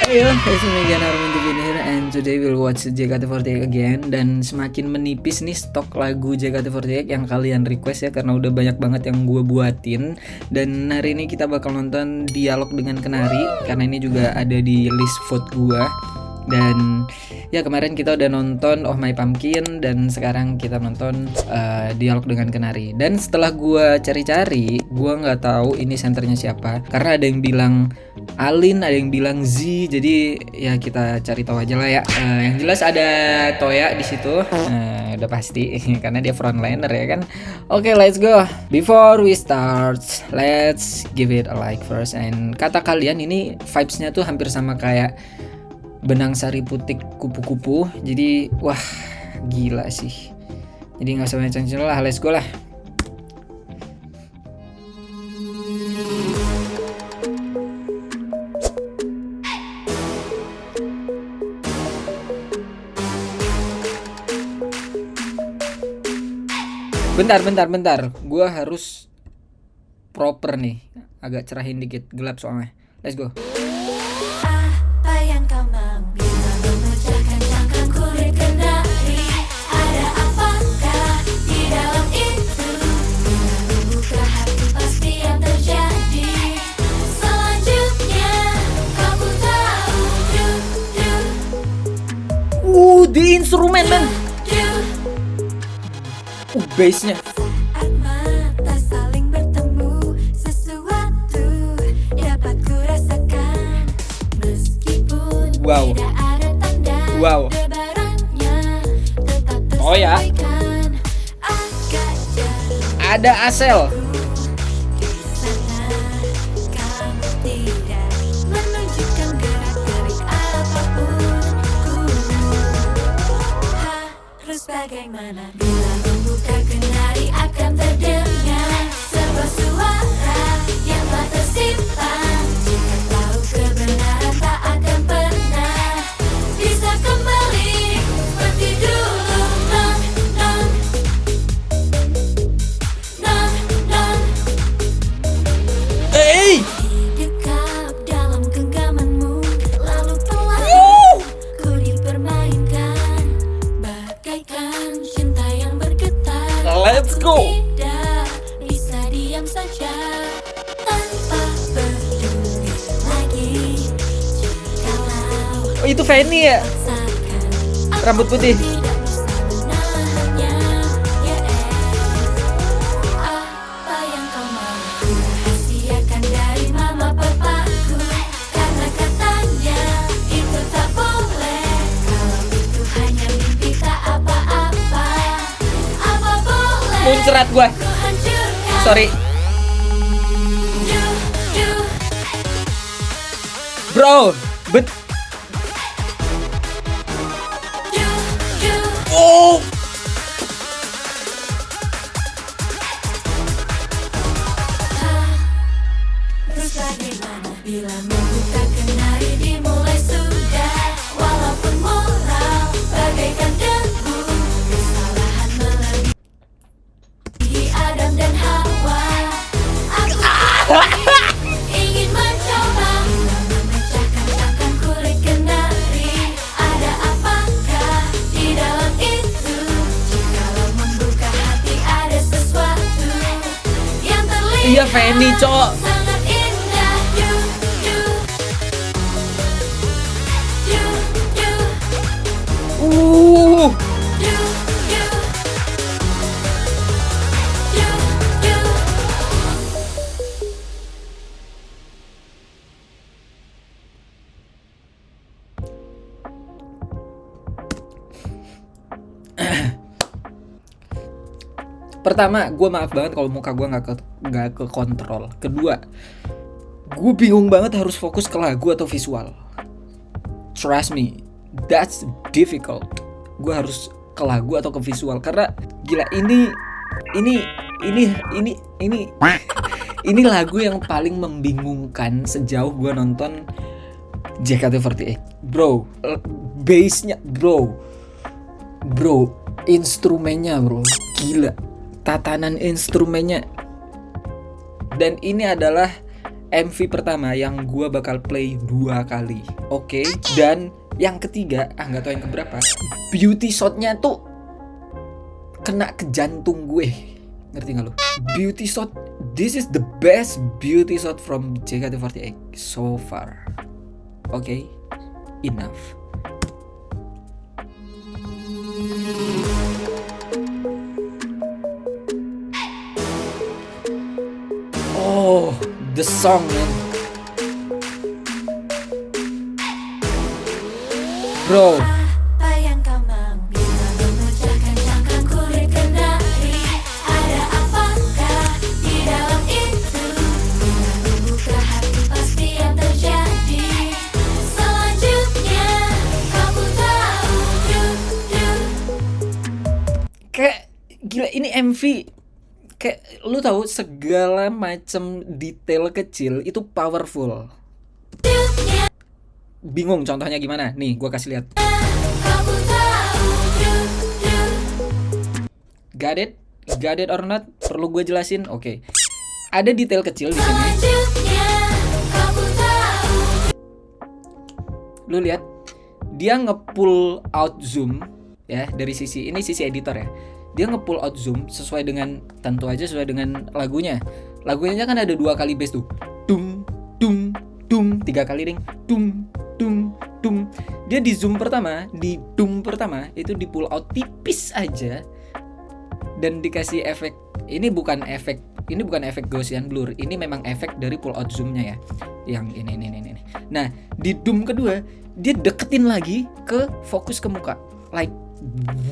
Ayo, it's me again, Armin TV here, and today we'll watch JKT48 again. Dan semakin menipis nih stok lagu JKT48 yang kalian request ya, karena udah banyak banget yang gue buatin. Dan hari ini kita bakal nonton Dialog dengan Kenari, karena ini juga ada di list vote gue. Dan ya kemarin kita udah nonton Oh My Pumpkin, dan sekarang kita nonton Dialog dengan Kenari. Dan setelah gue cari-cari, gue nggak tahu ini senternya siapa, karena ada yang bilang Alin, ada yang bilang Z. Jadi ya kita cari tahu aja lah ya. Yang jelas ada Toya di situ, udah pasti karena dia frontliner ya kan. Oke, let's go. Before we start, let's give it a like first. And kata kalian ini vibes-nya tuh hampir sama kayak Benang Sari Putih kupu-kupu. Jadi wah gila sih. Jadi nggak usah banyak lah, let's go lah. Bentar. Gua harus proper nih. Agak cerahin dikit, gelap soalnya. Let's go. Apa yang kau mau bila memecahkan cangkang kulit kenari? Ada apakah di dalam itu? Bila membuka hati pasti yang terjadi. Selanjutnya kau pun tahu. Di instrumen men. Bassnya. Saat mata saling bertemu, sesuatu dapat ku rasakan. Meskipun tidak ada tanda lebarannya, tetap tersampaikan. Agak jauh Ada Asel. di sana, kamu tidak menunjukkan gerak-gerik apapun. Harus bagaimana bila membuka kenari akan terdengar sebuah suara yang tak tersimpan. Jika tahu kebenaran tak akan pernah bisa kembali seperti dulu. Non. Dekat dalam genggamanmu, lalu pelan ku dipermainkan bagaikan cinta yang bergetar. Let's go. Tidak bisa diam saja tanpa peduli lagi. Jikalau Oh, itu Fanny ya. rasakan Rambut putih. tidak bisa menahannya. Apa yang kau mau rahasiakan dari mama papaku, karena katanya itu tak boleh. Kalau itu hanya mimpi tak apa-apa. Apa boleh Muncrat gua. ku hancurkan? Sorry. You. Bro, Oh. Terus bagaimana bila membuka kenari dimulai sudah? Walaupun moral bagaikan debu, kesalahan melebihi Adam dan Hawa. Aku ingin mencoba memecahkan cangkang kulit kenari. Ada apakah di dalam itu? Jikalau membuka hati ada sesuatu yang terlihat Iya Fanny, cok. sangat indah. You. Uh. Pertama, gue maaf banget kalau muka gue nggak ke kontrol. Kedua, gue bingung banget harus fokus ke lagu atau visual. Trust me, that's difficult. Gue harus ke lagu atau ke visual karena gila ini lagu yang paling membingungkan sejauh gue nonton JKT48. Bro, bassnya bro, instrumennya bro, gila. Tatanan instrumennya. Dan ini adalah MV pertama yang gua bakal play 2 kali. Oke. Dan yang ketiga, nggak tahu yang keberapa, beauty shotnya tuh kena ke jantung gue. Ngerti nggak lu? Beauty shot, this is the best beauty shot from JKT48 so far. Oke, enough. Oh, the song, man. Bro, Apa yang kau mau bila memecahkan cangkang kulit kenari? Ada apakah di dalam itu? Bila membuka hati pasti yang terjadi. Selanjutnya kamu tahu. kayak gila ini MV. Kayak lu tahu segala macam detail kecil itu powerful. Bingung contohnya gimana? Nih, gua kasih lihat. Kamu tahu. Got it? Got it or not? Perlu gue jelasin? Oke. Ada detail kecil di sini. Selanjutnya kamu tahu. Lu lihat, dia nge-pull out zoom ya dari sisi ini, sisi editor ya. Dia nge-pull out zoom sesuai dengan, tentu aja sesuai dengan lagunya. Lagunya kan ada 2 kali bass tuh. Tung tung tung, 3 kali ring. Tung tung tung. Dia di zoom pertama, di tung pertama itu di pull out tipis aja dan dikasih efek. Ini bukan efek Gaussian blur. Ini memang efek dari pull out zoomnya ya. Yang ini. Nah, di doom kedua dia deketin lagi ke fokus ke muka. Like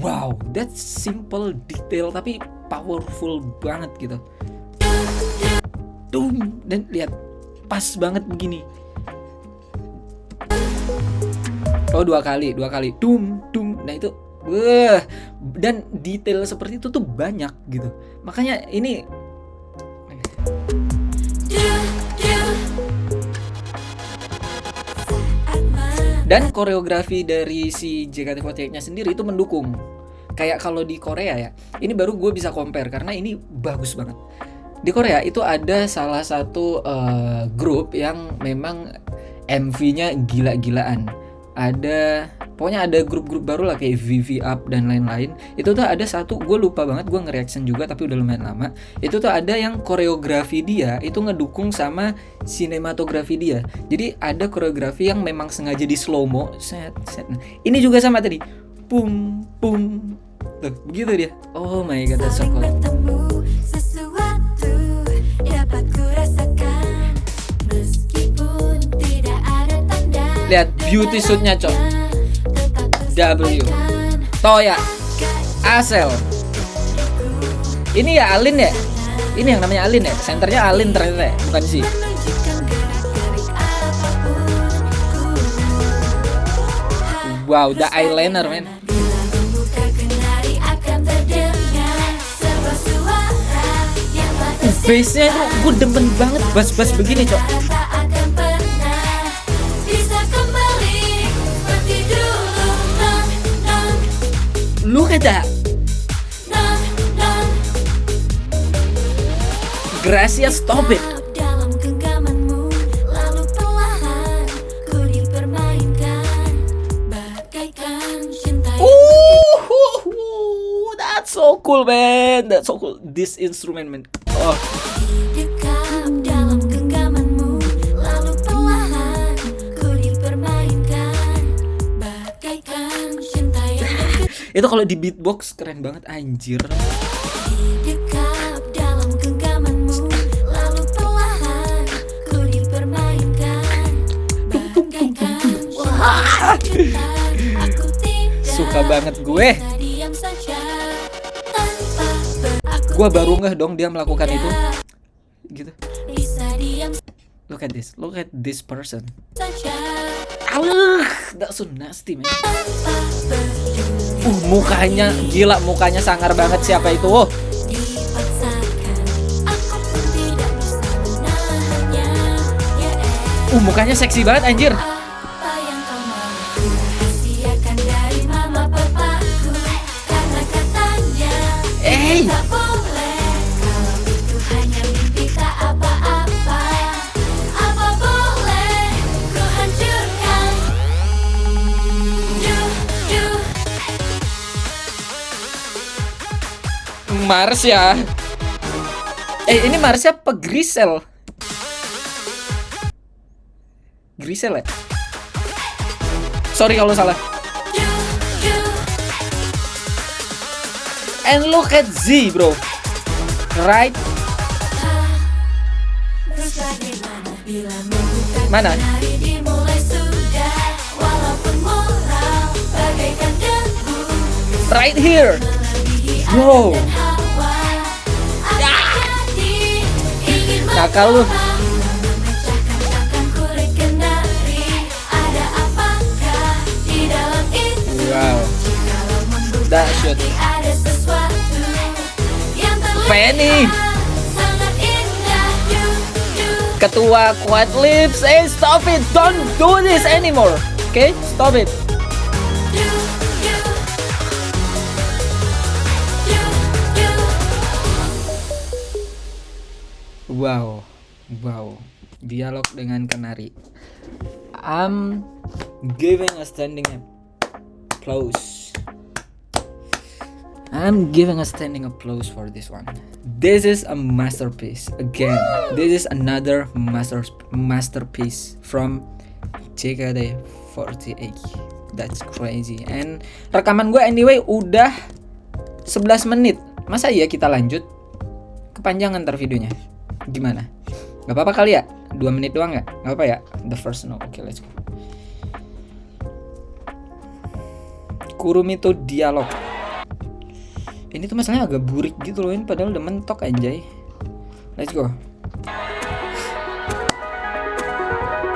wow, that's simple detail tapi powerful banget gitu. Doom, dan lihat pas banget begini. Oh, 2 kali. Doom. Nah itu dan detail seperti itu tuh banyak gitu. Makanya ini dan koreografi dari si JKT48-nya sendiri itu mendukung. Kayak kalau di Korea ya, ini baru gue bisa compare karena ini bagus banget. Di Korea itu ada salah satu grup yang memang MV-nya gila-gilaan. Pokoknya ada grup-grup baru lah kayak VV Up dan lain-lain. Itu tuh ada satu, gue lupa banget, gue nge-reaction juga tapi udah lumayan lama. Itu tuh ada yang koreografi dia itu ngedukung sama sinematografi dia. Jadi ada koreografi yang memang sengaja di slow mo. Set. Ini juga sama tadi. Pum pum. Tuh, begitu dia. Oh my god, that's so Saling cool. bertemu, sesuatu dapat kurasakan meskipun tidak ada tanda. Lihat beauty shootnya, Cok. Tetap W. tersampaikan. Toya, Asel. Ini ya Alin ya? Ini yang namanya Alin ya? Senternya Alin ternyata ya? Bukan sih. Menunjukkan gerak-gerik apapun ku. Wow, the eyeliner, man. Bila membuka kenari akan terdengar sebuah suara yang tak Bassnya itu gue demen banget bass-bass begini, Cok. tak akan pernah bisa kembali seperti dulu. Non. Look at that. Gracia, stop it. Dalam genggamanmu, lalu perlahan ku dipermainkan bagaikan cinta yang That's so cool, man. That's so cool. This instrument, man. Oh, dekat dalam genggamanmu, lalu perlahan ku dipermainkan bagaikan cinta yang itu kalau di beatbox keren banget, anjir. dekat dalam genggamanmu, lalu perlahan ku dipermainkan bagaikan cinta. Aku tidak Suka banget gue. bisa diam saja tanpa aku Gue baru ngeh dong dia melakukan itu. Gitu. bisa diam Look at this. Look at this person. saja That's so nasty, man. tanpa peduli Mukanya gila, mukanya sangar banget siapa itu. dipaksakan. Aku pun tidak bisa menahannya. Mukanya seksi banget, anjir. Apa yang kau mau ku rahasiakan dari mama papaku, karena katanya tak boleh kalau itu hanya mimpi tak apa-apa. Marsha. Ini Marsha apa Grisel? Grisel ya? Sorry kalau salah. And look at Z, bro. Right? Terus bagaimana bila membuka Mana? hari dimulai sudah. Walaupun moral bagaikan debu Right here. melebihi Bro. Adam dan Hawa. Aku jadi ingin Nakal lu. memecahkan cangkang kulit kenari. Ada apakah di dalam itu? Wow. Kalau membuka Dahsyat. hati ada sesuatu yang terlihat Fanny. sangat indah. Ketua Quad Lips, stop it. Don't do this anymore. Okay? Stop it. Wow. Wow. Dialog dengan kenari. I'm giving a standing applause. I'm giving a standing applause for this one. This is a masterpiece. Again, this is another masterpiece from JKT48. That's crazy. And rekaman gue anyway udah 11 menit. Masa iya kita lanjut? Kepanjangan ntar videonya. Gimana? Gak apa-apa kali ya? 2 menit doang gak? Gak apa ya? The first no. Oke, let's go. Kurumito dialog. Ini tuh masalahnya agak burik gitu loh, ini padahal udah mentok anjay. Let's go.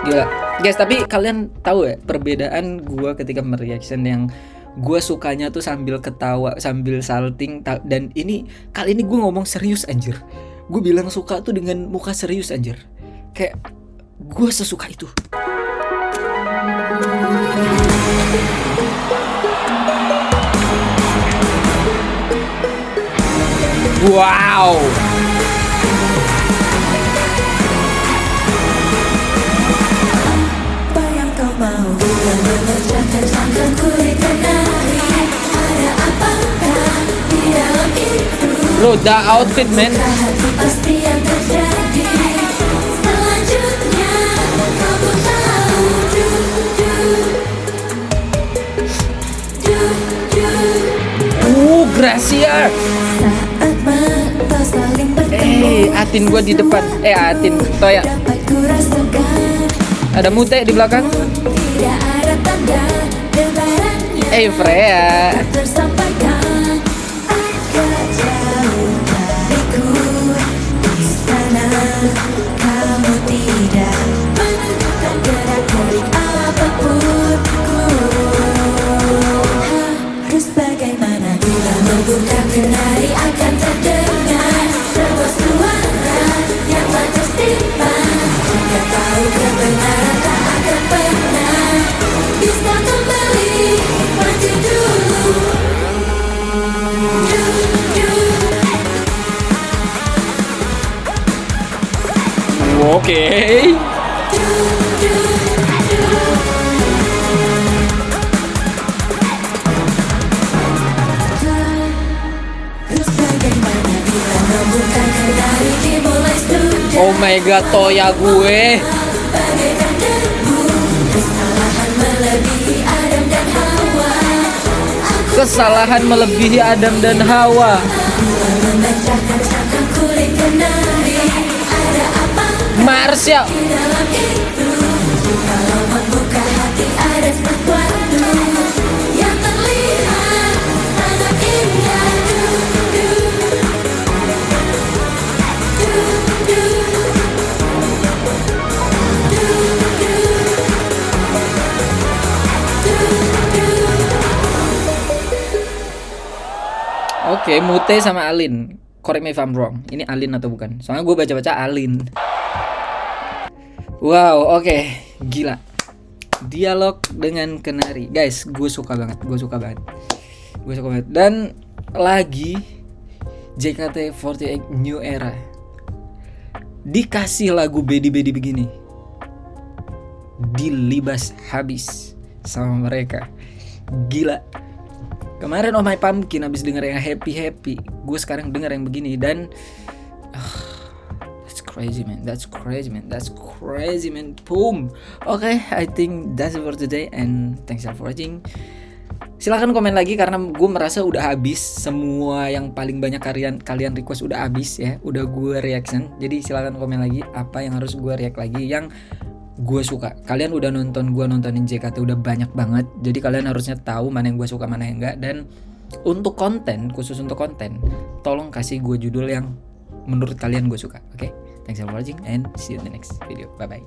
Gila. Guys, tapi kalian tahu ya perbedaan gua ketika mereaction yang gua sukanya tuh sambil ketawa, sambil salting, dan ini kali ini gua ngomong serius anjir. Gue bilang suka tuh dengan muka serius anjir. Kayak gua sesuka itu. Wow. Apa yang kau mau bila memecahkan cangkang kulit kenari? Ada apakah di dalam itu? Bro, the outfit man. Hati pasti yang terjadi. Selanjutnya kau pun tahu. Gracia. Saat mata saling bertemu, Atin gua di depan. Atin Toya. dapat ku rasakan. Ada Mute di belakang. Tidak ada tanda debarannya Freya. tak tersampaikan. Agak jauh dariku di sana. Kamu tidak menentukan gerak-gerik apapun. Harus bagaimana bila membuka kenari akan terdengar sebuah suara yang tak tersimpan. Jika tahu kebenaran tak akan pernah bisa kembali maju dulu. Oke. Terus bagaimana bila membuka kenari dimulai sudah. Oh my god, Toya gue. Bagaikan debu, kesalahan melebihi Adam dan Hawa. Kesalahan melebihi Adam dan Hawa. Memecahkan cangkang kulit kenari. Ada apa Marsha. di dalam itu? Kalau membuka hati ada sesuatu yang terlihat sangat indah. Oke, Mute sama Alin. Correct me if I'm wrong. Ini Alin atau bukan? Soalnya gue baca-baca Alin. Wow, oke. Gila. Dialog dengan kenari. Guys, gue suka banget. Dan lagi JKT48 New Era dikasih lagu bedi-bedi begini. Dilibas habis sama mereka. Gila. Kemarin Oh My Pumpkin abis denger yang happy, gue sekarang denger yang begini. Dan that's crazy man. Boom. Okay, I think that's it for today and thanks for watching. Silahkan komen lagi karena gue merasa udah habis semua yang paling banyak kalian request udah habis ya, udah gue reaction. Jadi silahkan komen lagi apa yang harus gue react lagi yang gue suka. Kalian udah gue nontonin JKT udah banyak banget, jadi kalian harusnya tahu mana yang gue suka mana yang enggak. Dan untuk konten, khusus untuk konten, tolong kasih gue judul yang menurut kalian gue suka. Oke, thanks for watching and see you in the next video. Bye bye.